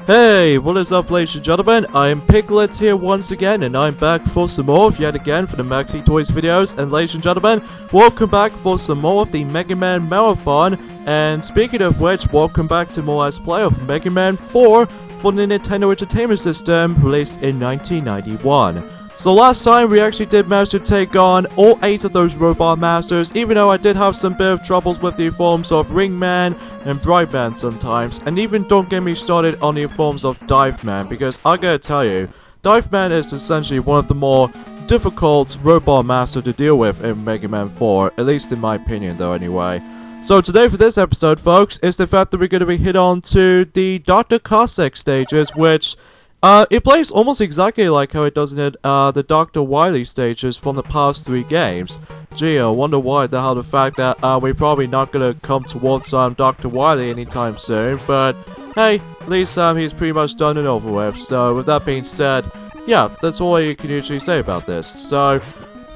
Hey, what is up ladies and gentlemen, I'm Piglet here once again, and I'm back for some more yet again for the Maxi Toys videos. And ladies and gentlemen, welcome back for some more of the Mega Man Marathon. And speaking of which, welcome back to more Let's Play of Mega Man 4 for the Nintendo Entertainment System, released in 1991. So last time we actually did manage to take on all 8 of those Robot Masters, even though I did have some bit of troubles with the forms of Ringman and Brightman sometimes, and even don't get me started on the forms of Diveman, because I gotta tell you, Diveman is essentially one of the more difficult Robot Master to deal with in Mega Man 4, at least in my opinion though anyway. So today for this episode folks, is the fact that we're gonna be hit on to the Dr. Cossack stages, which it plays almost exactly like how it does in the Dr. Wily stages from the past 3 games. Gee, I wonder why how the fact that we're probably not gonna come towards Dr. Wily anytime soon, but hey, at least he's pretty much done and over with. So with that being said, yeah, that's all you can usually say about this. So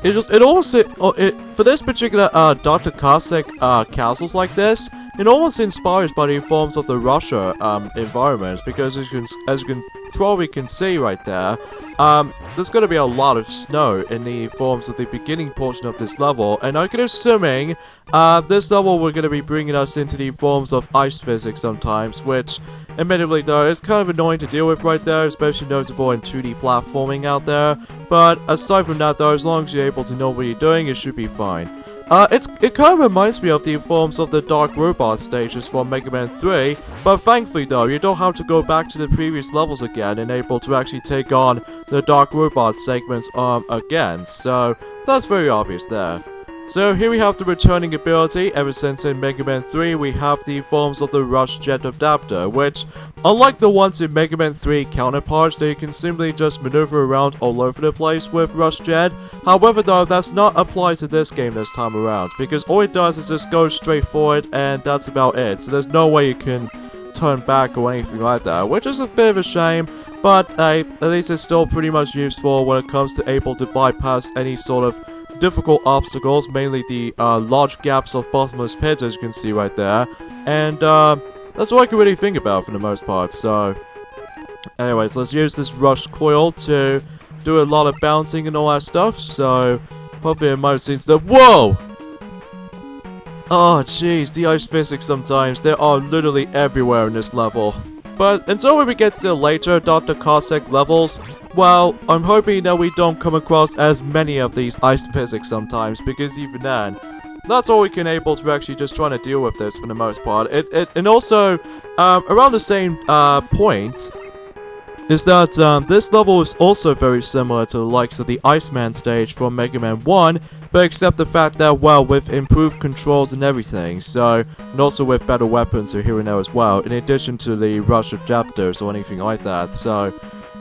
for this particular Dr. Cossack castles like this, it almost inspires by the forms of the Russia environments, because as you can probably see right there, there's going to be a lot of snow in the forms of the beginning portion of this level, and I can assuming this level we're going to be bringing us into the forms of ice physics sometimes, which admittedly though is kind of annoying to deal with right there, especially noticeable in 2D platforming out there. But aside from that though, as long as you're able to know what you're doing, it should be fine. It kind of reminds me of the forms of the Dark Robot stages from Mega Man 3, but thankfully though, you don't have to go back to the previous levels again and able to actually take on the Dark Robot segments again, so that's very obvious there. So here we have the returning ability. Ever since in Mega Man 3 we have the forms of the Rush Jet Adapter, which, unlike the ones in Mega Man 3 counterparts, they can simply just maneuver around all over the place with Rush Jet. However though, that's not applied to this game this time around, because all it does is just go straight forward and that's about it. So there's no way you can turn back or anything like that, which is a bit of a shame, but at least it's still pretty much useful when it comes to able to bypass any sort of difficult obstacles, mainly the large gaps of bottomless pits, as you can see right there. And that's all I can really think about for the most part. So anyways, let's use this rush coil to do a lot of bouncing and all that stuff. So hopefully it might have seen the— whoa! Oh jeez, the ice physics sometimes, they are literally everywhere in this level. But until we get to the later Dr. Cossack levels, well, I'm hoping that we don't come across as many of these ice physics sometimes, because even then, that's all we can able to actually just trying to deal with this for the most part. And also, around the same point, is that this level is also very similar to the likes of the Iceman stage from Mega Man 1, but except the fact that, well, with improved controls and everything, so, and also with better weapons here and there as well, in addition to the rush adapters or anything like that. So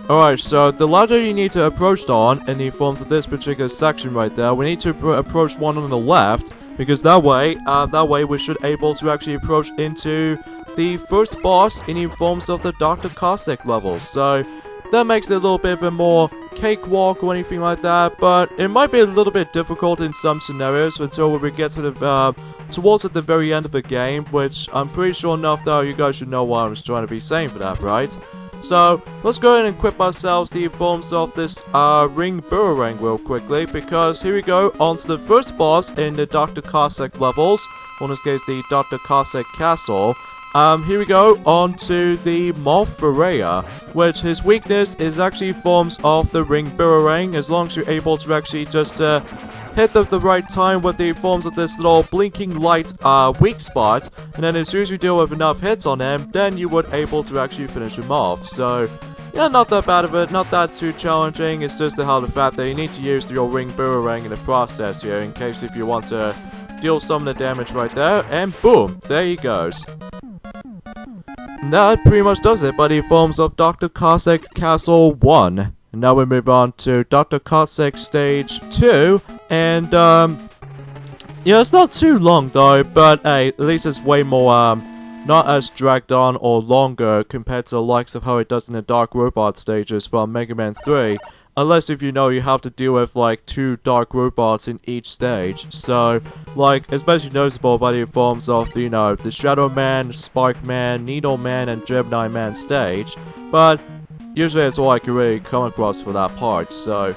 alright, so the ladder you need to approach on in the forms of this particular section right there, we need to approach one on the left, because that way we should able to actually approach into the first boss in the forms of the Dr. Cossack levels. So that makes it a little bit of a more cakewalk or anything like that, but it might be a little bit difficult in some scenarios until we get to the towards at the very end of the game, which I'm pretty sure enough though you guys should know what I was trying to be saying for that, right? So let's go ahead and equip ourselves the forms of this ring boomerang real quickly, because here we go on to the first boss in the Dr. Cossack levels, or in this case the Dr. Cossack Castle. Here we go on to the Mothraya, which his weakness is actually forms of the ring boomerang, as long as you're able to actually just hit them at the right time with the forms of this little blinking light weak spot, and then as soon as you deal with enough hits on him, then you would able to actually finish him off. So yeah, not that bad of it, not that too challenging. It's just the fact that you need to use your ring boomerang in the process here, in case if you want to deal some of the damage right there, and boom, there he goes. That pretty much does it by the forms of Dr. Cossack Castle 1. And now we move on to Dr. Cossack Stage 2, and yeah, it's not too long though, but hey, at least it's way more not as dragged on or longer compared to the likes of how it does in the Dark Robot stages from Mega Man 3. Unless if you know you have to deal with like 2 dark robots in each stage. So, like, especially noticeable by the forms of, you know, the Shadow Man, Spark Man, Needle Man, and Gemini Man stage. But usually that's all I can really come across for that part, so...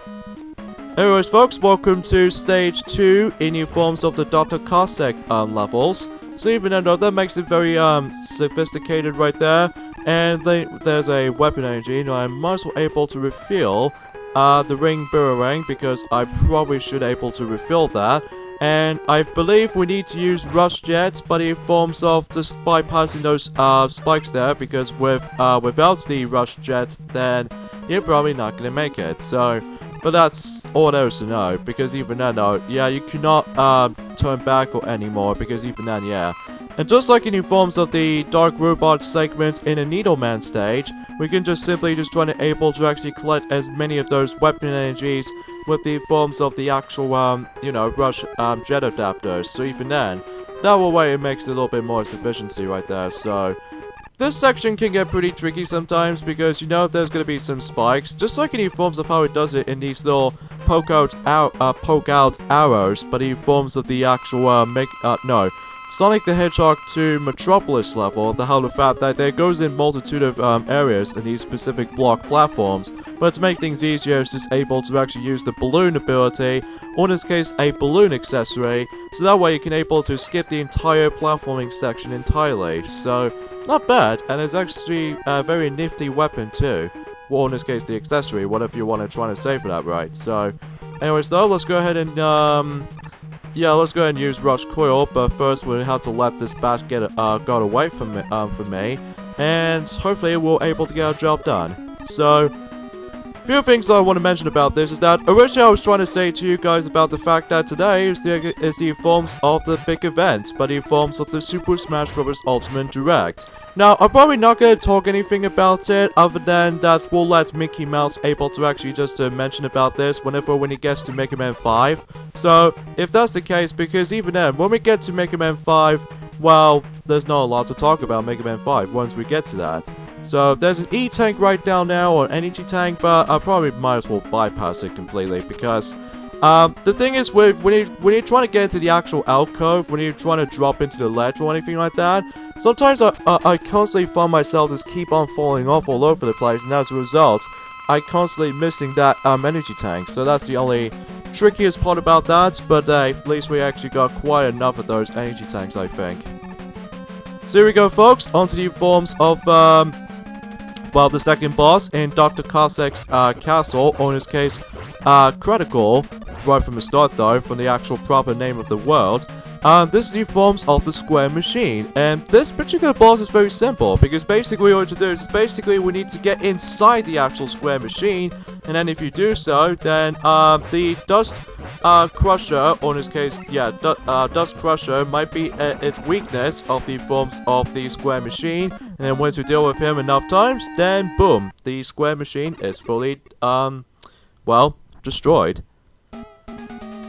Anyways, folks, welcome to Stage 2 in new forms of the Dr. Cossack levels. So even though that makes it very sophisticated right there, and there's a weapon energy, and I'm also able to refill the ring boomerang because I probably should able to refill that. And I believe we need to use rush jets, but in forms of just bypassing those spikes there, because without the rush jet, then you're probably not gonna make it. So, but that's all there is to know, because even then, though, yeah, you cannot turn back or anymore, because even then, yeah. And just like in the forms of the Dark Robot segment in a Needleman stage, we can just simply just try to able to actually collect as many of those weapon energies with the forms of the actual, you know, rush jet adapters. So even then, that way it makes it a little bit more efficiency right there. So this section can get pretty tricky sometimes because you know there's gonna be some spikes, just like in the forms of how it does it in these little poke out arrows, but in forms of the actual Sonic the Hedgehog 2 Metropolis level, the fact that there goes in multitude of areas in these specific block platforms, but to make things easier, it's just able to actually use the balloon ability, or in this case, a balloon accessory, so that way you can able to skip the entire platforming section entirely. So, not bad, and it's actually a very nifty weapon too. Well, in this case, the accessory, whatever you want to try to say for that, right? So, anyways though, let's go ahead and, yeah, let's go ahead and use Rush Coil, but first we have to let this bat got away from me, and hopefully we're able to get our job done. So, few things I want to mention about this is that originally I was trying to say to you guys about the fact that today is the forms of the big event, but the forms of the Super Smash Bros. Ultimate Direct. Now, I'm probably not going to talk anything about it other than that we'll let Mickey Mouse able to actually just mention about this when he gets to Mega Man 5. So, if that's the case, because even then, when we get to Mega Man 5, well, there's not a lot to talk about Mega Man 5 once we get to that. So, there's an E-Tank right down now, or an Energy Tank, but I probably might as well bypass it completely, because the thing is, when you're trying to get into the actual alcove, when you're trying to drop into the ledge or anything like that, sometimes I constantly find myself just keep on falling off all over the place, and as a result, I constantly missing that energy tank. So that's the only trickiest part about that, but at least we actually got quite enough of those energy tanks, I think. So here we go, folks, onto the forms of, well, the second boss in Dr. Cossack's castle, or in this case, Critical, right from the start though, from the actual proper name of the world. This is the forms of the square machine, and this particular boss is very simple, because basically what to do is we need to get inside the actual square machine, and then if you do so, then the Dust Crusher, or in this case, yeah, Dust Crusher might be its weakness of the forms of the square machine, and then once you deal with him enough times, then boom, the square machine is fully, well, destroyed.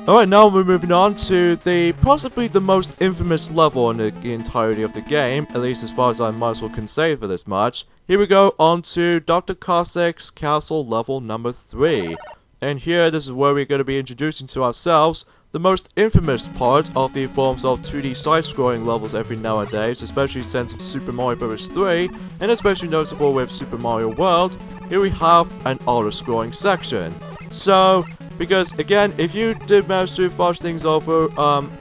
Alright, now we're moving on to possibly the most infamous level in the entirety of the game, at least as far as I might as well can say for this much. Here we go on to Dr. Cossack's Castle level number 3. And here, this is where we're going to be introducing to ourselves the most infamous part of the forms of 2D side-scrolling levels every nowadays, especially since Super Mario Bros. 3, and especially noticeable with Super Mario World. Here we have an auto-scrolling section. So, because, again, if you did manage to fudge things over,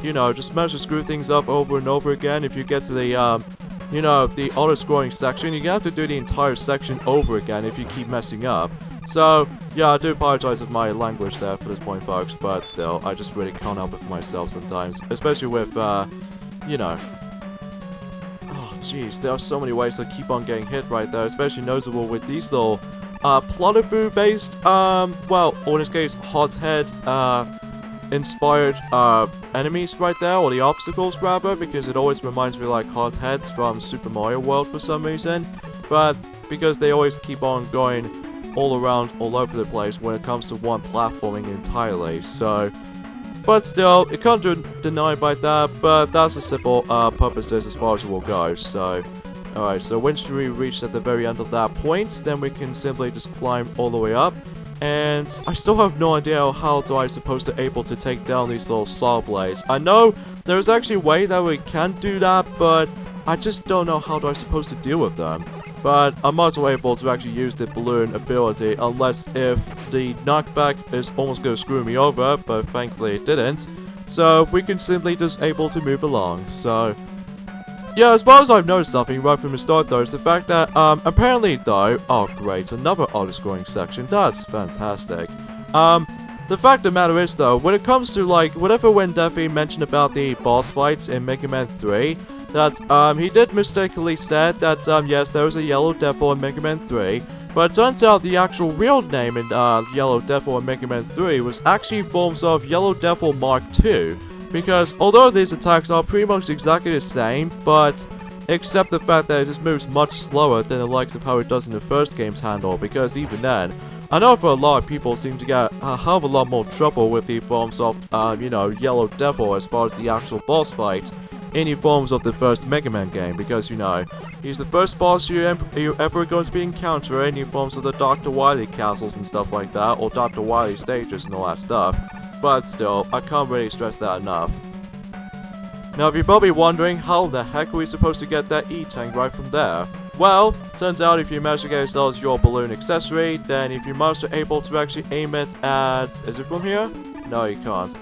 you know, just manage to screw things up over and over again, if you get to the, you know, the auto-scrolling section, you're gonna have to do the entire section over again if you keep messing up. So, yeah, I do apologize for my language there for this point, folks, but still, I just really can't help it for myself sometimes, especially with, you know. Oh, jeez, there are so many ways to keep on getting hit right there, especially noticeable with these little Plotterboo based, well, or in this case, hothead, inspired, enemies right there, or the obstacles rather, because it always reminds me like hotheads from Super Mario World for some reason, but because they always keep on going all around, all over the place when it comes to one platforming entirely, so, but still, it can't deny by that, but that's the simple, purposes as far as it will go, so. Alright, so once we reach at the very end of that point, then we can simply just climb all the way up. And I still have no idea how do I supposed to able to take down these little saw blades. I know there's actually a way that we can do that, but I just don't know how do I supposed to deal with them. But I'm not able to actually use the balloon ability unless if the knockback is almost going to screw me over, but thankfully it didn't. So we can simply just able to move along. So yeah, as far as I've noticed something right from the start though, is the fact that apparently though, oh great, another auto-scoring section, that's fantastic. The fact of the matter is though, when it comes to like, whatever when Defi mentioned about the boss fights in Mega Man 3, that he did mistakenly said that yes, there was a Yellow Devil in Mega Man 3, but it turns out the actual real name in Yellow Devil in Mega Man 3 was actually forms of Yellow Devil Mark II, because although these attacks are pretty much exactly the same, but except the fact that it just moves much slower than the likes of how it does in the first game's handle, because even then, I know for a lot of people seem to get a hell of a lot more trouble with the forms of, you know, Yellow Devil as far as the actual boss fight in the forms of the first Mega Man game, because, you know, he's the first boss you're ever going to be encountering in the forms of the Dr. Wily castles and stuff like that, or Dr. Wily stages and all that stuff. But still, I can't really stress that enough. Now, if you're probably wondering how the heck are we supposed to get that E-Tank right from there? Well, turns out if you manage to get yourselves your balloon accessory, then if you manage to able to actually aim it at... Is it from here? No, you can't.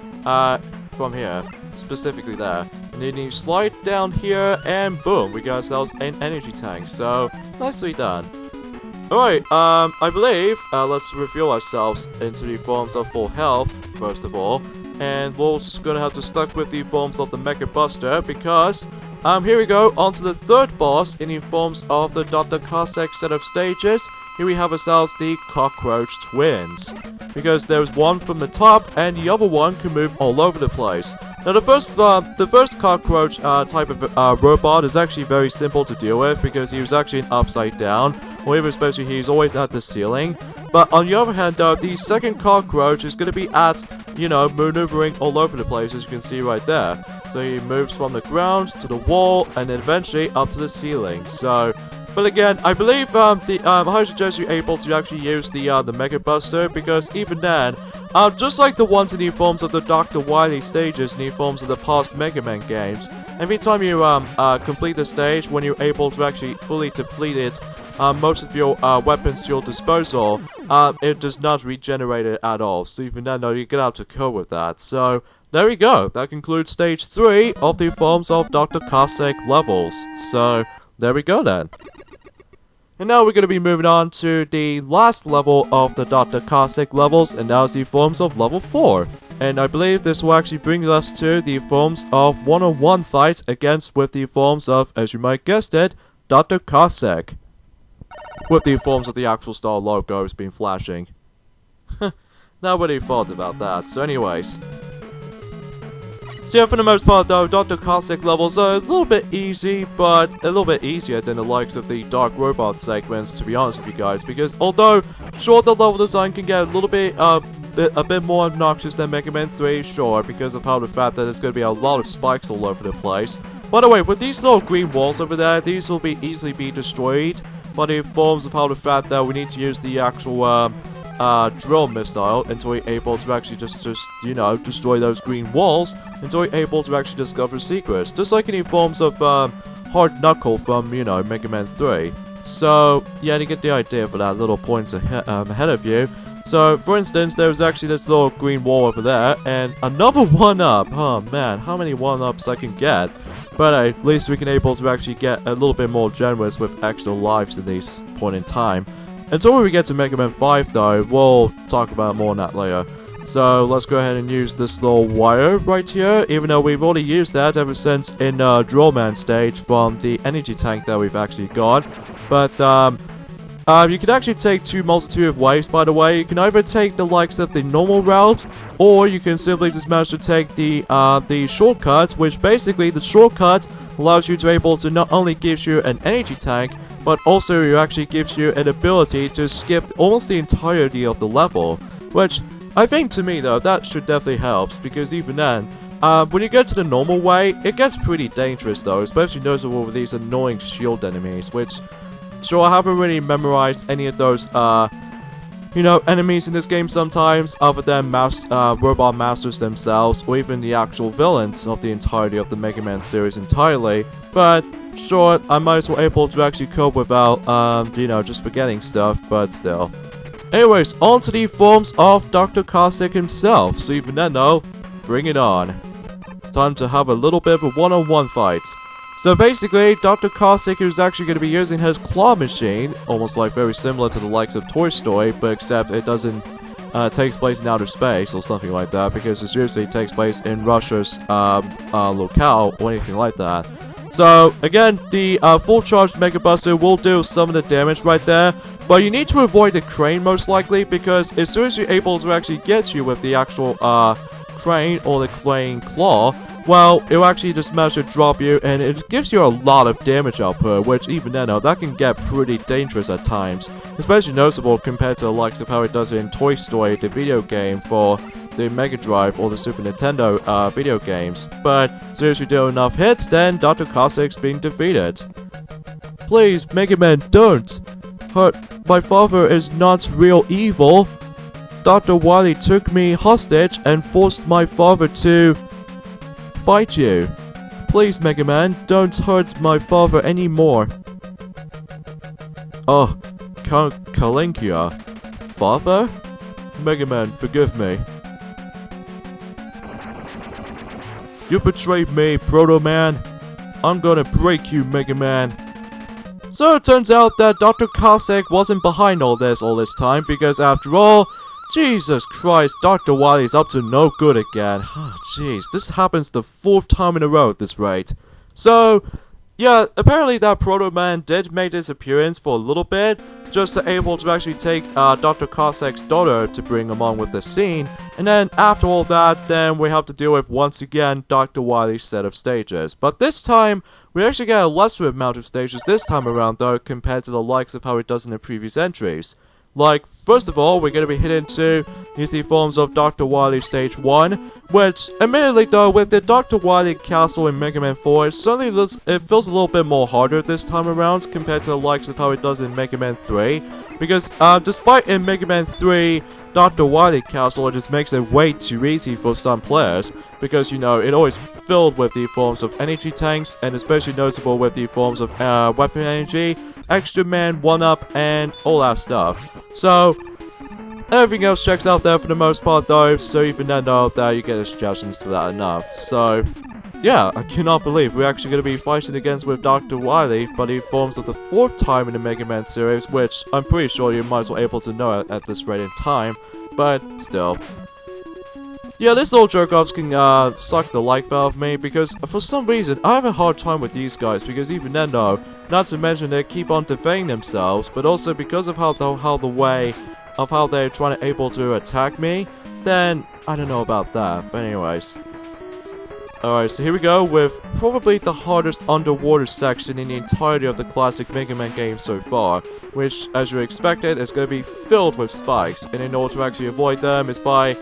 From here. Specifically there. And then you slide down here, and boom, we got ourselves an energy tank. So, nicely done. Alright, I believe, let's reveal ourselves into the forms of full health, first of all. And we're just gonna have to stuck with the forms of the Mecha Buster, because, here we go, onto the third boss in the forms of the Dr. Cossack set of stages. Here we have ourselves the Cockroach Twins. Because there's one from the top, and the other one can move all over the place. Now the first Cockroach type of robot is actually very simple to deal with, because he was actually an upside down, or even especially he's always at the ceiling. But on the other hand though, the second Cockroach is going to be at, you know, maneuvering all over the place, as you can see right there. So he moves from the ground to the wall, and then eventually up to the ceiling. So, but again, I believe I suggest you able to actually use the Mega Buster, because even then, just like the ones in the forms of the Dr. Wily stages in the forms of the past Mega Man games, every time you complete the stage, when you're able to actually fully deplete it, most of your weapons to your disposal, it does not regenerate it at all. So even then, though, you get out to cope with that. So there we go. That concludes stage 3 of the forms of Dr. Cossack levels. So there we go then. And now we're going to be moving on to the last level of the Dr. Cossack levels, and that is the forms of level 4. And I believe this will actually bring us to the forms of one-on-one fights against with the forms of, as you might guessed it, Dr. Cossack. With the forms of the actual star logos being flashing. Nobody thought about that. So anyways. So yeah, for the most part though, Dr. Cossack levels are a little bit easy, but a little bit easier than the likes of the Dark Robot segments, to be honest with you guys, because although, sure, the level design can get a little bit, a bit more obnoxious than Mega Man 3, sure, because of how the fact that there's going to be a lot of spikes all over the place. By the way, with these little green walls over there, these will be easily be destroyed by the forms of how the fact that we need to use the actual, drill missile until we're able to actually just, you know, destroy those green walls until we're able to actually discover secrets. Just like in the forms of, Hard Knuckle from, you know, Mega Man 3. So, yeah, you get the idea for that little points ahead of you. So, for instance, there's actually this little green wall over there, and another 1-up. Oh man, how many 1-ups I can get? But at least we can able to actually get a little bit more generous with extra lives at this point in time. Until we get to Mega Man 5 though, we'll talk about more on that later. So let's go ahead and use this little wire right here, even though we've already used that ever since in Drill Man stage from the energy tank that we've actually got. But you can actually take two multitude of ways, by the way. You can either take the likes of the normal route, or you can simply just manage to take the shortcut, which basically the shortcut allows you to able to not only gives you an energy tank, but also it actually gives you an ability to skip almost the entirety of the level. Which, I think to me though, that should definitely help, because even then, when you get to the normal way, it gets pretty dangerous though, especially noticeable with these annoying shield enemies, which, sure, I haven't really memorized any of those, you know, enemies in this game sometimes, other than robot masters themselves, or even the actual villains of the entirety of the Mega Man series entirely. But sure, I might as well able to actually cope without, you know, just forgetting stuff, but still. Anyways, on to the forms of Dr. Cossack himself, so even then though, bring it on. It's time to have a little bit of a one-on-one fight. So basically, Dr. Cossack is actually going to be using his claw machine, almost like very similar to the likes of Toy Story, but except it doesn't takes place in outer space or something like that, because it usually takes place in Russia's locale or anything like that. So again, the full charged Mega Buster will do some of the damage right there, but you need to avoid the crane most likely, because as soon as you're able to actually get you with the actual crane or the crane claw, well, it'll actually just manage to drop you, and it gives you a lot of damage output, which even then, that can get pretty dangerous at times. Especially noticeable compared to the likes of how it does in Toy Story, the video game for the Mega Drive or the Super Nintendo video games. But as soon as you do enough hits, then Dr. Cossack's being defeated. Please, Mega Man, don't! My father is not real evil. Dr. Wily took me hostage and forced my father to fight you. Please, Mega Man, don't hurt my father anymore. Oh, Kalinkia. Father? Mega Man, forgive me. You betrayed me, Proto Man. I'm gonna break you, Mega Man. So it turns out that Dr. Cossack wasn't behind all this time, because after all, Jesus Christ, Dr. Wily's up to no good again. Oh, jeez, this happens the 4th time in a row at this rate. So, yeah, apparently that Proto Man did make his appearance for a little bit, just to able to actually take Dr. Cossack's daughter to bring along with the scene, and then after all that, then we have to deal with once again Dr. Wily's set of stages. But this time, we actually get a lesser amount of stages this time around though, compared to the likes of how it does in the previous entries. Like, first of all, we're going to be hitting to use the forms of Dr. Wily Stage 1, which, admittedly though, with the Dr. Wily Castle in Mega Man 4, it feels a little bit more harder this time around compared to the likes of how it does in Mega Man 3. Because, despite in Mega Man 3, Dr. Wily Castle just makes it way too easy for some players, because, you know, it always filled with the forms of energy tanks, and especially noticeable with the forms of weapon energy, extra man, 1-up, and all that stuff. So, everything else checks out there for the most part though, so even then though, that you get the suggestions to that enough. So, yeah, I cannot believe we're actually going to be fighting against with Dr. Wily, but he forms of the 4th time in the Mega Man series, which I'm pretty sure you might as well able to know at this rate in time, but still. Yeah, this little jerk-offs can suck the life out of me, because for some reason, I have a hard time with these guys, because even then though, not to mention they keep on defending themselves, but also because of how they're trying to able to attack me, then I don't know about that, but anyways. Alright, so here we go with probably the hardest underwater section in the entirety of the classic Mega Man game so far, which, as you expected, is going to be filled with spikes, and in order to actually avoid them is by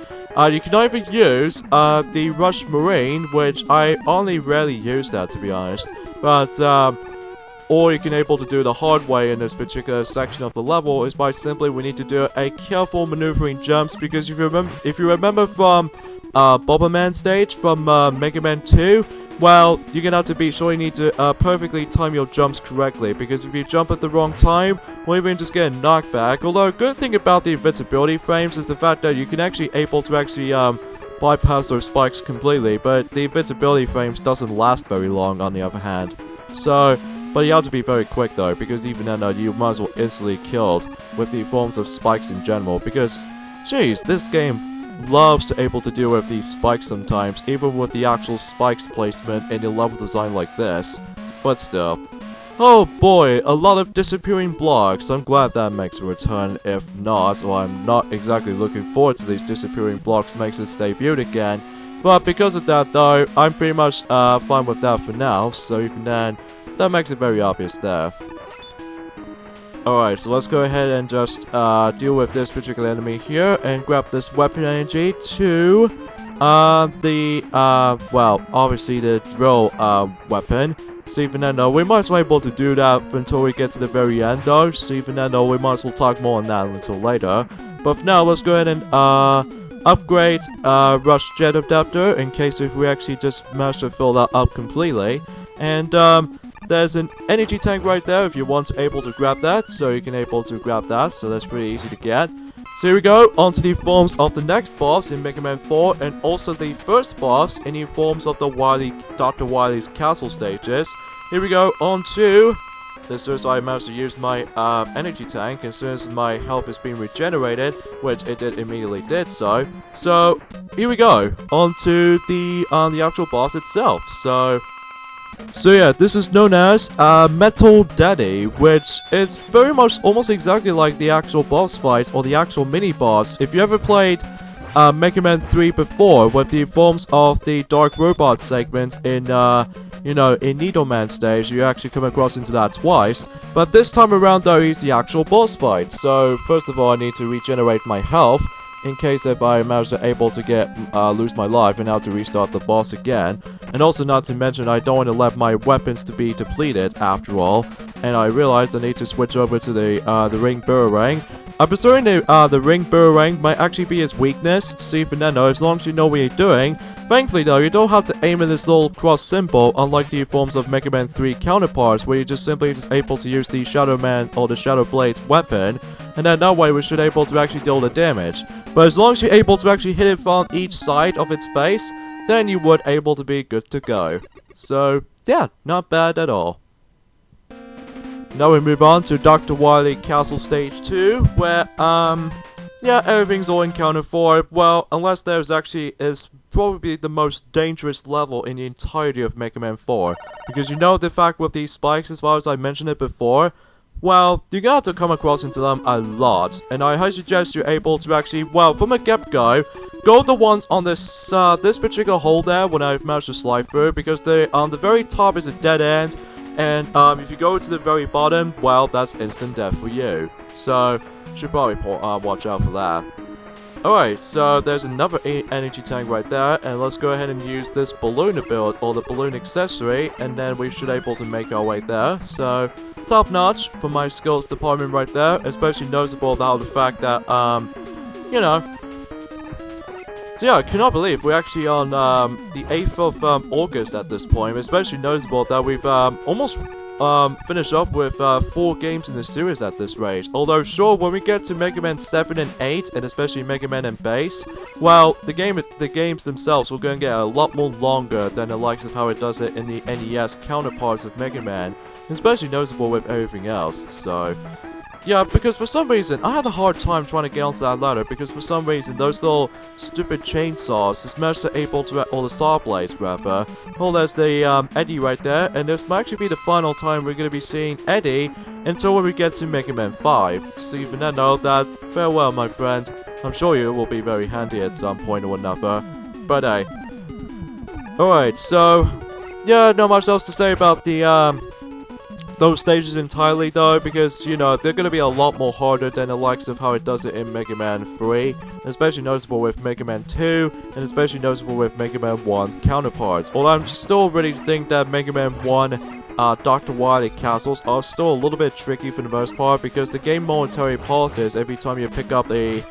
you can either use the Rush Marine, which I only rarely use that to be honest, but or you can able to do the hard way in this particular section of the level is by simply we need to do a careful maneuvering jumps, because if you remember from Bomberman stage from Mega Man 2, well, you're gonna have to be sure you need to perfectly time your jumps correctly, because if you jump at the wrong time, or even just get a knockback. Although a good thing about the invincibility frames is the fact that you can actually able to actually bypass those spikes completely, but the invincibility frames doesn't last very long on the other hand. So, but you have to be very quick though, because even then you might as well instantly killed with the forms of spikes in general, because, jeez, this game loves to able to deal with these spikes sometimes, even with the actual spikes placement in a level design like this. But still. Oh boy, a lot of disappearing blocks. I'm glad that makes a return. If not, or I'm not exactly looking forward to these disappearing blocks makes its debut again. But because of that though, I'm pretty much fine with that for now, so even then, that makes it very obvious there. Alright, so let's go ahead and just deal with this particular enemy here and grab this weapon energy to well, obviously the drill weapon. So even then though, we might as well be able to do that until we get to the very end though, so even then though, we might as well talk more on that until later. But for now, let's go ahead and upgrade Rush Jet Adapter in case if we actually just manage to fill that up completely. And there's an energy tank right there if you want to able to grab that, so you can able to grab that, so that's pretty easy to get. So here we go, onto the forms of the next boss in Mega Man 4, and also the first boss in the forms of the Dr. Wily's castle stages. Here we go, on to... As soon as I managed to use my energy tank, as soon as my health is being regenerated, which it immediately did so. So, here we go, on to the actual boss itself. So yeah, this is known as Metal Daddy, which is very much almost exactly like the actual boss fight or the actual mini-boss. If you ever played Mega Man 3 before, with the forms of the Dark Robot segment in, you know, in Needleman stage, you actually come across into that twice. But this time around, though, is the actual boss fight. So, first of all, I need to regenerate my health, in case if I manage to able to get lose my life and have to restart the boss again. And also, not to mention, I don't want to let my weapons to be depleted after all. And I realized I need to switch over to the ring boomerang. I'm presuming the ring boomerang might actually be his weakness. So even then, though, as long as you know what you're doing. Thankfully, though, you don't have to aim at this little cross symbol, unlike the forms of Mega Man 3 counterparts, where you're just simply able to use the Shadow Man or the Shadow Blade's weapon, and then that way we should able to actually deal the damage. But as long as you're able to actually hit it from each side of its face, then you would able to be good to go. So, yeah, not bad at all. Now we move on to Dr. Wily Castle Stage 2, where, yeah, everything's all accounted for. Well, unless there's actually is probably the most dangerous level in the entirety of Mega Man 4. Because you know the fact with these spikes, as far as I mentioned it before, well, you got to come across into them a lot. And I highly suggest you're able to actually, well, from a get-go, go the ones on this this particular hole there when I've managed to slide through, because on the very top is a dead end. And if you go to the very bottom, well, that's instant death for you. So, should probably watch out for that. Alright, so there's another energy tank right there, and let's go ahead and use this balloon build, or the balloon accessory, and then we should able to make our way there. So, top notch for my skills department right there, especially noticeable about the fact that, you know. So yeah, I cannot believe we're actually on the 8th of August at this point, especially noticeable that we've almost finish up with 4 games in the series at this rate. Although, sure, when we get to Mega Man 7 and 8, and especially Mega Man and Base, well, the games themselves will going to get a lot more longer than the likes of how it does it in the NES counterparts of Mega Man, especially noticeable with everything else. So, yeah, because for some reason, I had a hard time trying to get onto that ladder, because for some reason, those little stupid chainsaws is managed to able to, or the saw blades rather. Well, there's the Eddie right there, and this might actually be the final time we're going to be seeing Eddie until when we get to Mega Man 5. So even then, know that, farewell my friend. I'm sure you will be very handy at some point or another. But hey. Alright, so, yeah, not much else to say about the those stages entirely though, because, you know, they're going to be a lot more harder than the likes of how it does it in Mega Man 3, especially noticeable with Mega Man 2, and especially noticeable with Mega Man 1's counterparts. Although I'm still ready to think that Mega Man 1 Dr. Wily castles are still a little bit tricky for the most part, because the game momentarily pauses every time you pick up a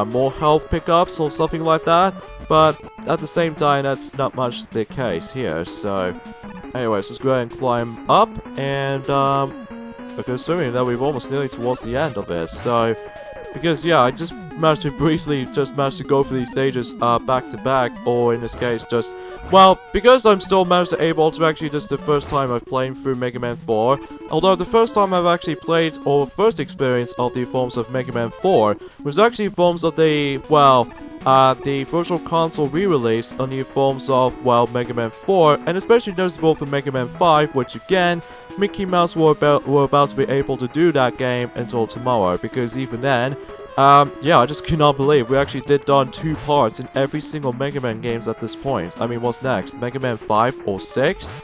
more health pickups or something like that, but at the same time that's not much the case here. So anyways, let's go ahead and climb up, and because assuming that we've almost nearly towards the end of this, so because yeah, I just managed to briefly managed to go for these stages back to back, or in this case just, well, because I'm still managed to able to actually just the first time I've played through Mega Man 4, although the first time I've actually played, or first experience of the forms of Mega Man 4 was actually forms of the, well, the Virtual Console re-release on the forms of, well, Mega Man 4, and especially noticeable for Mega Man 5, which again, Mickey Mouse were about to be able to do that game until tomorrow, because even then, yeah, I just cannot believe we actually did done 2 parts in every single Mega Man games at this point. I mean, what's next? Mega Man 5 or 6?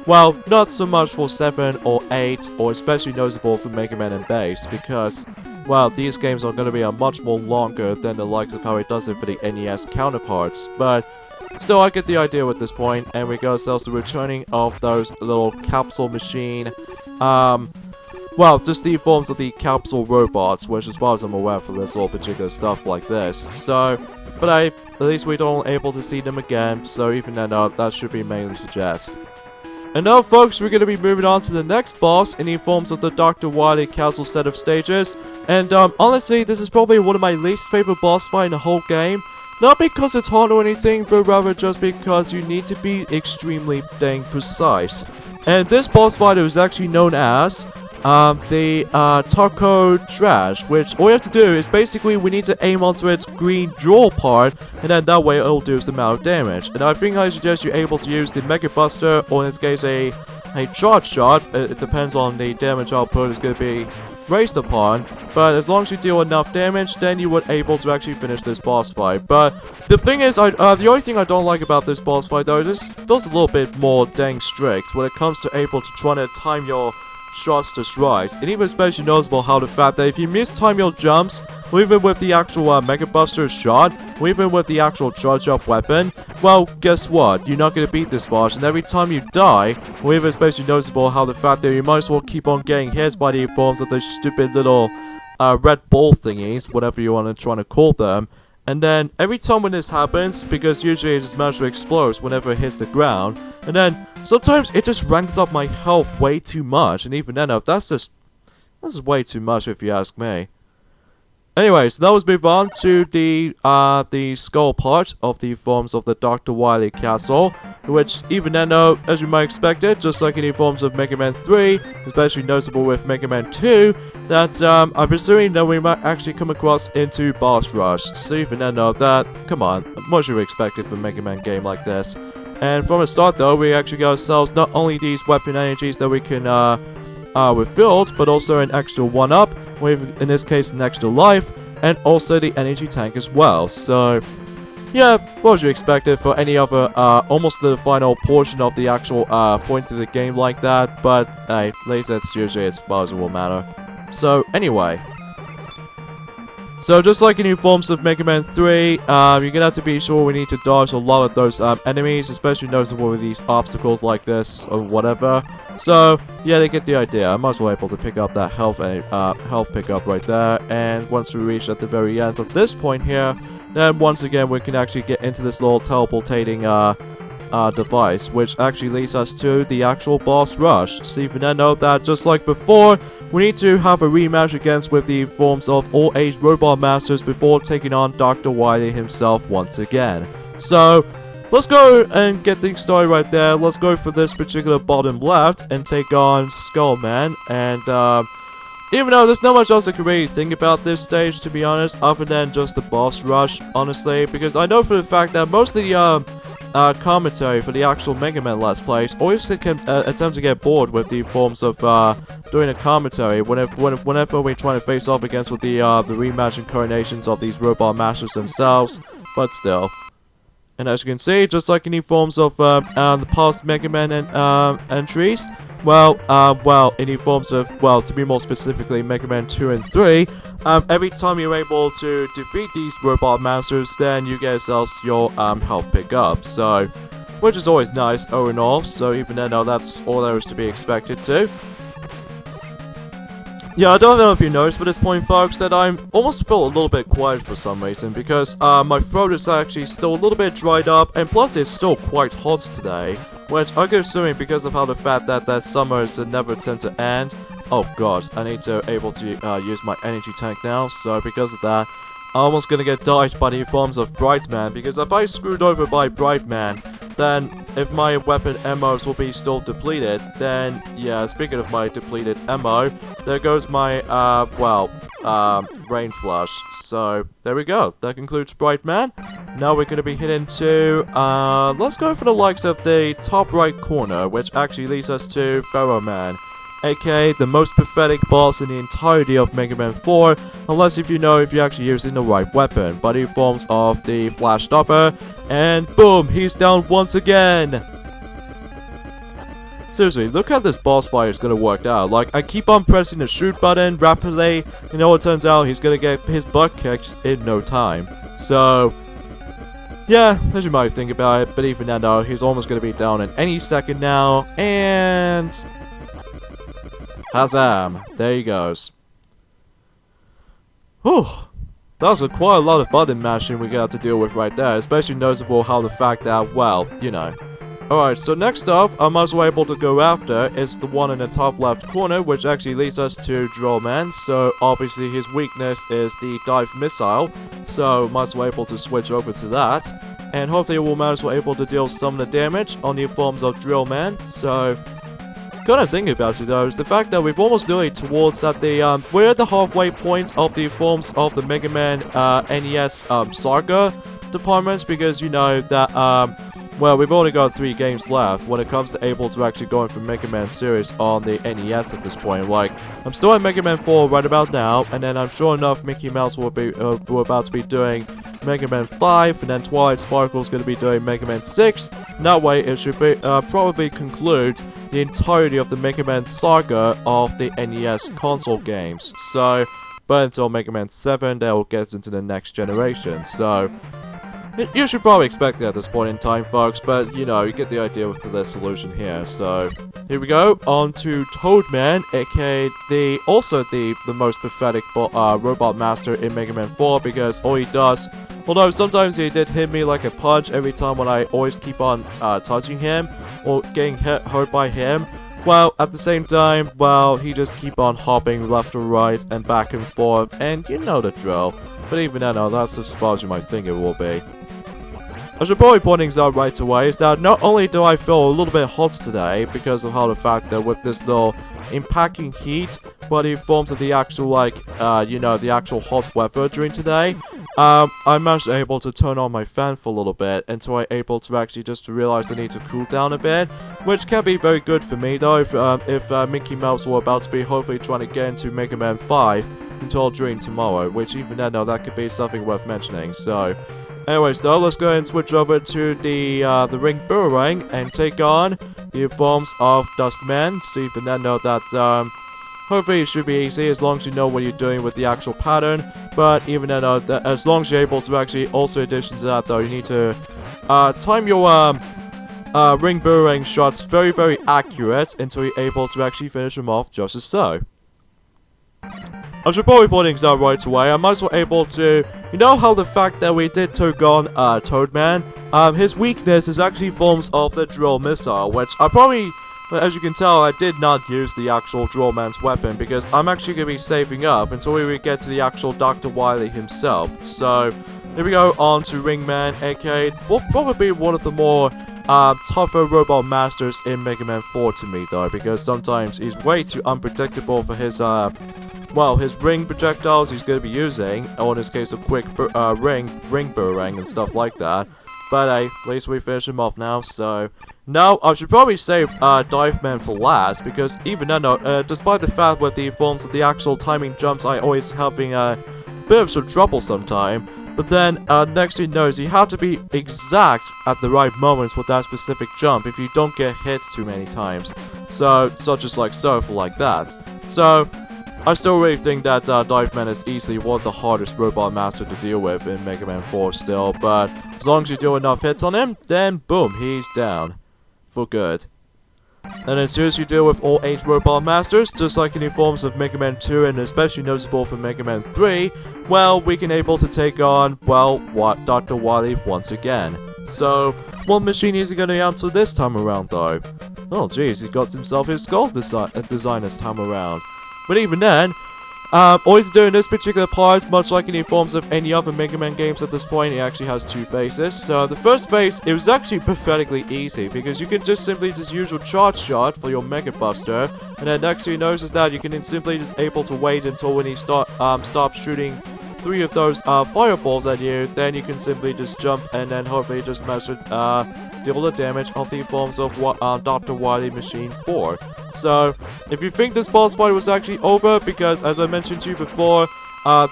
Well, not so much for 7 or 8, or especially noticeable for Mega Man and Base, because, well, these games are going to be a much more longer than the likes of how it does it for the NES counterparts, but still, I get the idea at this point, and we got ourselves the returning of those little capsule machine, well, just the forms of the Capsule robots, which as far as I'm aware for this little particular stuff like this. So, but at least we don't able to see them again, so even then, that should be mainly suggest. And now, folks, we're going to be moving on to the next boss in the forms of the Dr. Wily Castle set of stages. And, honestly, this is probably one of my least favorite boss fights in the whole game. Not because it's hard or anything, but rather just because you need to be extremely dang precise. And this boss fight is actually known as the Tako Trash, which all you have to do is basically we need to aim onto its green jaw part, and then that way it'll do some amount of damage. And I think I suggest you're able to use the Mega Buster, or in this case a charge shot. It depends on the damage output it's going to be raised upon, but as long as you deal enough damage, then you would able to actually finish this boss fight. But the thing is, the only thing I don't like about this boss fight though, this feels a little bit more dang strict when it comes to able to trying to time your shots just right. And even especially noticeable how the fact that if you mistime your jumps, or even with the actual Mega Buster shot, or even with the actual charge up weapon, well, guess what? You're not going to beat this boss, and every time you die, or even especially noticeable how the fact that you might as well keep on getting hit by the forms of those stupid little red ball thingies, whatever you want to try to call them. And then, every time when this happens, because usually it just magically explodes whenever it hits the ground, and then, sometimes it just ranks up my health way too much, and even then, this is way too much if you ask me. Anyways, now let's move on to the skull part of the forms of the Dr. Wily Castle, which even then, as you might expect it, just like in the forms of Mega Man 3, especially noticeable with Mega Man 2, that I'm presuming that we might actually come across into Boss Rush. So even then, that, come on, what should we expect from a Mega Man game like this? And from the start though, we actually got ourselves not only these weapon energies that we can refilled, but also an extra 1-up, with in this case an extra life, and also the energy tank as well. So yeah, what would you expect it for any other almost the final portion of the actual point of the game like that, but hey, at least that's usually as far as it will matter. So anyway, so just like in new forms of Mega Man 3, you're gonna have to be sure we need to dodge a lot of those enemies, especially noticeable with these obstacles like this or whatever. So yeah, they get the idea. I'm also able to pick up that health pickup right there, and once we reach at the very end of this point here, then once again we can actually get into this little teleportating device, which actually leads us to the actual boss rush. So even then, note that just like before, we need to have a rematch against with the forms of all 8 robot masters before taking on Dr. Wily himself once again. So let's go and get things started right there. Let's go for this particular bottom left and take on Skullman. And even though there's not much else I can really think about this stage, to be honest, other than just the boss rush, honestly, because I know for the fact that most of the commentary for the actual Mega Man Let's Plays always attempt to get bored with the forms of doing a commentary whenever we're trying to face off against with the rematch incarnations of these robot masters themselves, but still. And as you can see, just like any forms of the past Mega Man entries, well, any forms of, well, to be more specifically, Mega Man 2 and 3, every time you're able to defeat these robot masters, then you get yourselves your health pickup. So, which is always nice, all in all. So even then, that's all there is to be expected too. Yeah, I don't know if you noticed for this point, folks, that I almost feel a little bit quiet for some reason, because my throat is actually still a little bit dried up, and plus it's still quite hot today, which I'm assuming because of how the fact that summers never tend to end. Oh god, I need to able to use my energy tank now, so because of that, I'm almost gonna get died by the forms of Brightman, because if I screwed over by Brightman, then if my weapon ammos will be still depleted, then yeah, speaking of my depleted ammo, there goes my rain flush. So there we go, that concludes Brightman. Now we're gonna be heading to let's go for the likes of the top right corner, which actually leads us to Pharaoh Man, aka the most pathetic boss in the entirety of Mega Man 4, unless if you're actually using the right weapon. But he forms of the Flash Stopper, and boom, he's down once again! Seriously, look how this boss fight is gonna work out. Like, I keep on pressing the shoot button rapidly, and it turns out he's gonna get his butt kicked in no time. So, yeah, as you might think about it, but even then though, he's almost gonna be down in any second now, and Hazam. There he goes. Whew. That's quite a lot of button mashing we got to deal with right there, especially noticeable how the fact that, well, you know. Alright, so next up, I'm also able to go after is the one in the top left corner, which actually leads us to Drillman. So obviously his weakness is the dive missile, so might as well able to switch over to that. And hopefully we'll might as well able to deal some of the damage on the forms of Drillman. So kind of thinking about it though is the fact that we've almost nearly towards that we're at the halfway point of the forms of the Mega Man NES Saga departments, because you know that well, we've only got 3 games left when it comes to able to actually going for Mega Man series on the NES at this point. Like, I'm still at Mega Man 4 right about now, and then I'm sure enough Mickey Mouse will be we're about to be doing Mega Man 5, and then Twilight Sparkle's going to be doing Mega Man 6. And that way, it should be probably conclude the entirety of the Mega Man saga of the NES console games. So, but until Mega Man 7, that will get into the next generation. So, you should probably expect that at this point in time, folks, but, you know, you get the idea with the solution here. So, here we go, on to Toadman, aka also the most pathetic robot master in Mega Man 4, because all he does, although sometimes he did hit me like a punch every time when I always keep on touching him, or getting hurt by him, well, at the same time, well, he just keep on hopping left or right and back and forth, and you know the drill. But even then, that's as far as you might think it will be. I should probably point things out right away is that not only do I feel a little bit hot today because of how the fact that with this little impacting heat, but in forms of the actual, like, you know, the actual hot weather during today, I'm actually able to turn on my fan for a little bit until I'm able to actually just realize I need to cool down a bit, which can be very good for me though if Mickey Mouse were about to be hopefully trying to get into Mega Man 5 until during tomorrow, which even then, no, that could be something worth mentioning. So, anyways though, let's go ahead and switch over to the Ring Boomerang and take on the forms of Dustman. So even then know that hopefully it should be easy as long as you know what you're doing with the actual pattern. But even then, as long as you're able to actually, also in addition to that though, you need to time your Ring Boomerang shots very, very accurate until you're able to actually finish them off just as so. I should probably point things out right away. I'm also able to, you know how the fact that we did take on Toadman, his weakness is actually forms of the drill missile, which I probably, as you can tell, I did not use the actual Drillman's weapon because I'm actually going to be saving up until we get to the actual Dr. Wily himself. So, here we go on to Ringman, aka, well, probably one of the more tougher robot masters in Mega Man 4 to me though, because sometimes he's way too unpredictable for his well, his ring projectiles he's going to be using, or in this case a quick ring boomerang and stuff like that. But hey, at least we finish him off now, so... Now, I should probably save Dive Man for last, because even then, despite the fact with the forms of the actual timing jumps, I always having a bit of some trouble sometime. But then, next thing you know is you have to be exact at the right moments with that specific jump if you don't get hit too many times. So, such as like so, for like that. So... I still really think that Dive Man is easily one of the hardest robot master to deal with in Mega Man 4 still, but as long as you do enough hits on him, then boom, he's down. For good. And as soon as you deal with all 8 robot masters, just like in the forms of Mega Man 2 and especially noticeable for Mega Man 3, well, we can able to take on, well, Dr. Wily once again. So, what machine is he going to answer this time around though? Oh jeez, he got himself his skull design this time around. But even then, all he's doing this particular part, much like in the forms of any other Mega Man games at this point, it actually has 2 phases. So the first phase, it was actually pathetically easy, because you can just simply just use your charge shot for your Mega Buster, and then next thing you notice is that you can then simply just able to wait until when he stops shooting 3 of those fireballs at you, then you can simply just jump and then hopefully just measure deal the damage of the forms of Dr. Wily Machine 4. So, if you think this boss fight was actually over, because as I mentioned to you before,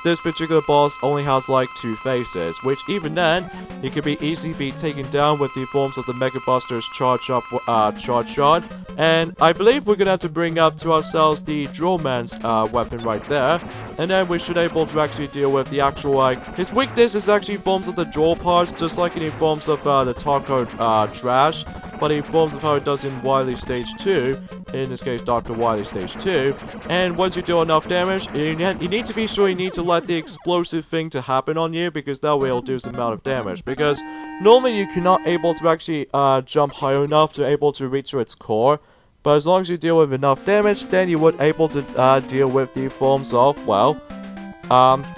this particular boss only has like 2 phases, which even then, it could be easily be taken down with the forms of the Mega Buster's charge shot, and I believe we're gonna have to bring up to ourselves the Drillman's weapon right there, And then we should able to actually deal with the actual, like, his weakness is actually in forms of the draw parts, just like in forms of the Tako trash, but in forms of how it does in Wily Stage 2, in this case Dr. Wily Stage 2, and once you do enough damage, you need to be sure you need to let the explosive thing to happen on you, because that way it'll do some amount of damage, because normally you cannot able to actually jump high enough to able to reach to its core. But as long as you deal with enough damage, then you would able to deal with the forms of, well,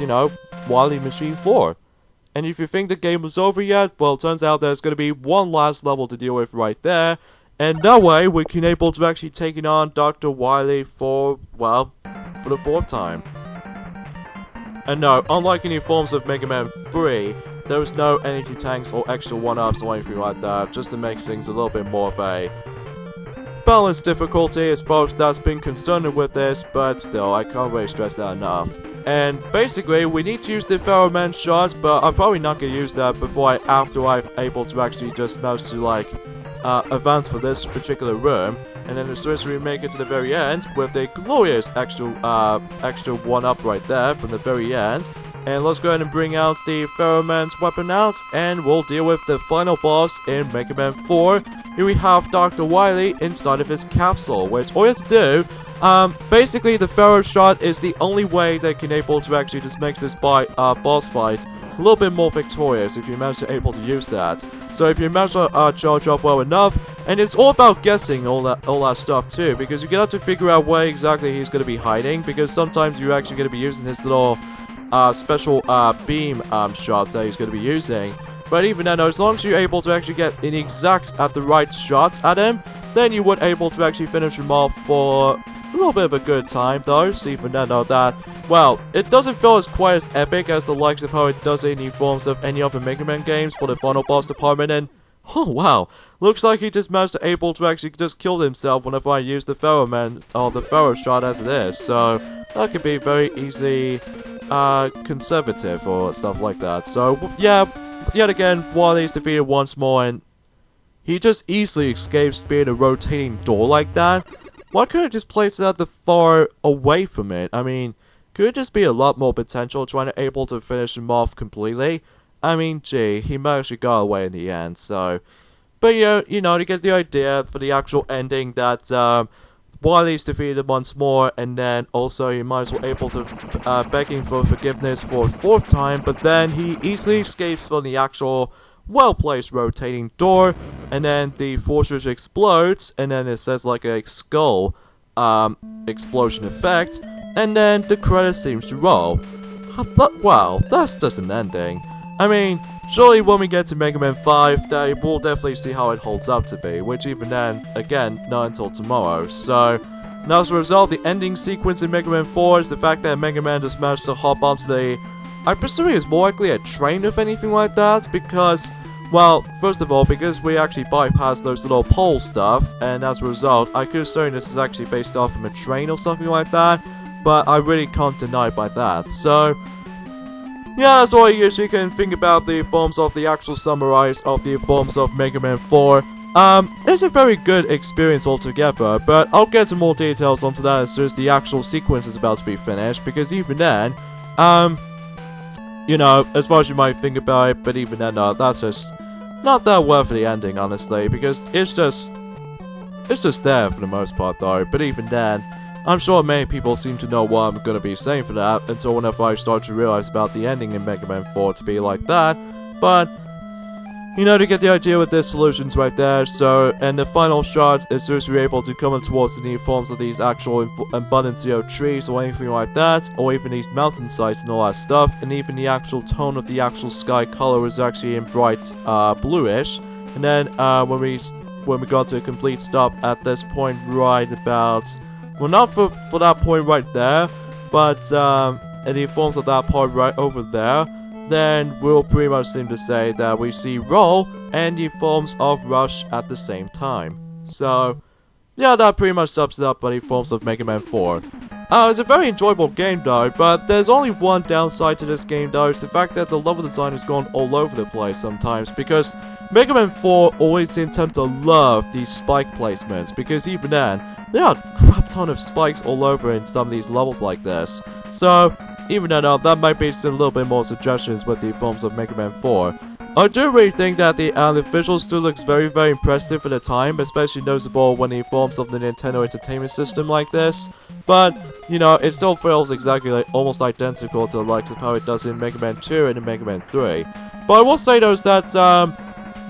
you know, Wily Machine 4. And if you think the game was over yet, well, it turns out there's going to be one last level to deal with right there. And that way, we can able to actually take it on Dr. Wily for, well, for the 4th time. And no, unlike any forms of Mega Man 3, there was no energy tanks or extra 1-ups or anything like that, just to make things a little bit more of a balanced difficulty as far as that's been concerned with this, but still, I can't really stress that enough. And basically, we need to use the Ferroman shot, but I'm probably not going to use that after I'm able to actually just manage to, like, advance for this particular room. And then as soon as we make it to the very end, with a glorious extra 1-up right there from the very end. And let's go ahead and bring out the Ferroman's weapon out, and we'll deal with the final boss in Mega Man 4. Here we have Dr. Wily inside of his capsule, which all you have to do, basically the Ferro shot is the only way they can able to actually just make this boss fight a little bit more victorious if you manage to able to use that. So if you manage to charge up well enough, and it's all about guessing all that stuff too, because you have to figure out where exactly he's going to be hiding, because sometimes you're actually going to be using his little special beam shots that he's going to be using. But even then, as long as you're able to actually get an exact at the right shots at him, then you would able to actually finish him off for a little bit of a good time, though. So even then, that, well, it doesn't feel as quite as epic as the likes of how it does in the forms of any other Mega Man games for the final boss department. And oh wow, looks like he just managed to able to actually just kill himself whenever I use the Ferroman or the Ferro shot as it is. So that could be very easily conservative or stuff like that. So yeah, yet again, Wily's defeated once more, and he just easily escapes being a rotating door like that. Why couldn't it just place that the far away from it? I mean, could it just be a lot more potential trying to able to finish him off completely? I mean, gee, he actually got away in the end, so. But yeah, you know, to get the idea for the actual ending that Wily's defeated once more, and then also he might as well able to begging for forgiveness for a 4th time, but then he easily escapes from the actual well-placed rotating door, and then the fortress explodes, and then it says like a skull explosion effect, and then the credit seems to roll. Wow, that's just an ending. I mean, surely when we get to Mega Man 5, we'll definitely see how it holds up to be, which even then, again, not until tomorrow. So, now as a result, the ending sequence in Mega Man 4 is the fact that Mega Man just managed to hop onto the, I presume it's more likely a train if anything like that, because, well, first of all, because we actually bypassed those little pole stuff, and as a result, I could assume this is actually based off of a train or something like that, but I really can't deny by that. So, yeah, that's all I usually can think about the forms of the actual summarize of the forms of Mega Man 4. It's a very good experience altogether, but I'll get to more details onto that as soon as the actual sequence is about to be finished, because even then, you know, as far as you might think about it, but even then, that's just not that worth the ending, honestly, because it's just there for the most part, though. But even then, I'm sure many people seem to know what I'm gonna be saying for that until whenever I start to realize about the ending in Mega Man 4 to be like that. But you know, to get the idea with the solutions right there. So, and the final shot, as soon as you're able to come in towards the new forms of these actual abundance of trees or anything like that, or even these mountain sites and all that stuff, and even the actual tone of the actual sky color is actually in bright bluish. And then when we got to a complete stop at this point, right about, well, not for that point right there, but in the forms of that part right over there, then we'll pretty much seem to say that we see Roll and the forms of Rush at the same time. So, yeah, that pretty much sums it up by the forms of Mega Man 4. It's a very enjoyable game though, but there's only one downside to this game though, it's the fact that the level design has gone all over the place sometimes, because Mega Man 4 always seems to love these spike placements, because even then, there are a crap ton of spikes all over in some of these levels like this. So, even though that might be some little bit more suggestions with the forms of Mega Man 4. I do really think that the visuals still looks very, very impressive for the time, especially noticeable when he forms of the Nintendo Entertainment System like this. But, you know, it still feels exactly like almost identical to the likes of how it does in Mega Man 2 and in Mega Man 3. But I will say though is that,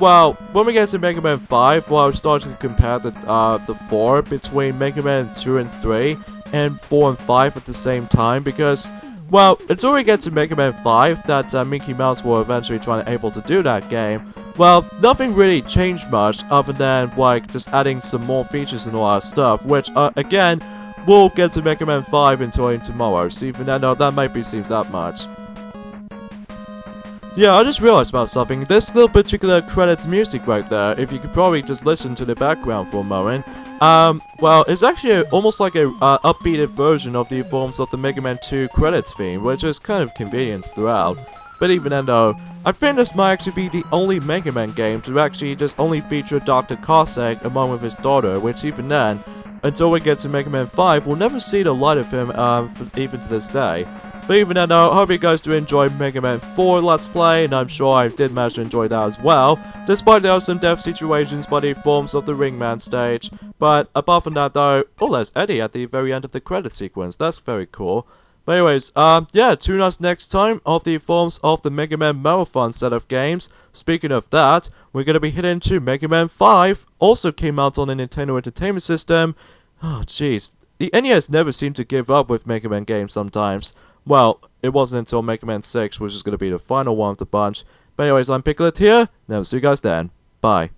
well, when we get to Mega Man 5, well, I was starting to compare the 4 between Mega Man 2 and 3 and 4 and 5 at the same time because, well, until we get to Mega Man 5 that Mickey Mouse will eventually try and able to do that game, well, nothing really changed much other than, like, just adding some more features and all that stuff, which, again, we'll get to Mega Man 5 until tomorrow, so even though that might be seems that much. Yeah, I just realized about something. This little particular credits music right there, if you could probably just listen to the background for a moment, well, it's actually almost like a upbeated version of the forms of the Mega Man 2 credits theme, which is kind of convenient throughout. But even then though, I think this might actually be the only Mega Man game to actually just only feature Dr. Cossack along with his daughter, which even then, until we get to Mega Man 5, we'll never see the light of him, even to this day. But even then though, I hope you guys do enjoy Mega Man 4 Let's Play, and I'm sure I did manage to enjoy that as well, despite there are some death situations by the forms of the Ringman stage. But apart from that though, oh, there's Eddie at the very end of the credit sequence, that's very cool. But anyways, yeah, tune us next time of the forms of the Mega Man Marathon set of games. Speaking of that, we're gonna be heading to Mega Man 5, also came out on the Nintendo Entertainment System. Oh jeez, the NES never seemed to give up with Mega Man games sometimes. Well, it wasn't until Mega Man 6, which is going to be the final one of the bunch. But anyways, I'm Piglet here, and I'll see you guys then. Bye.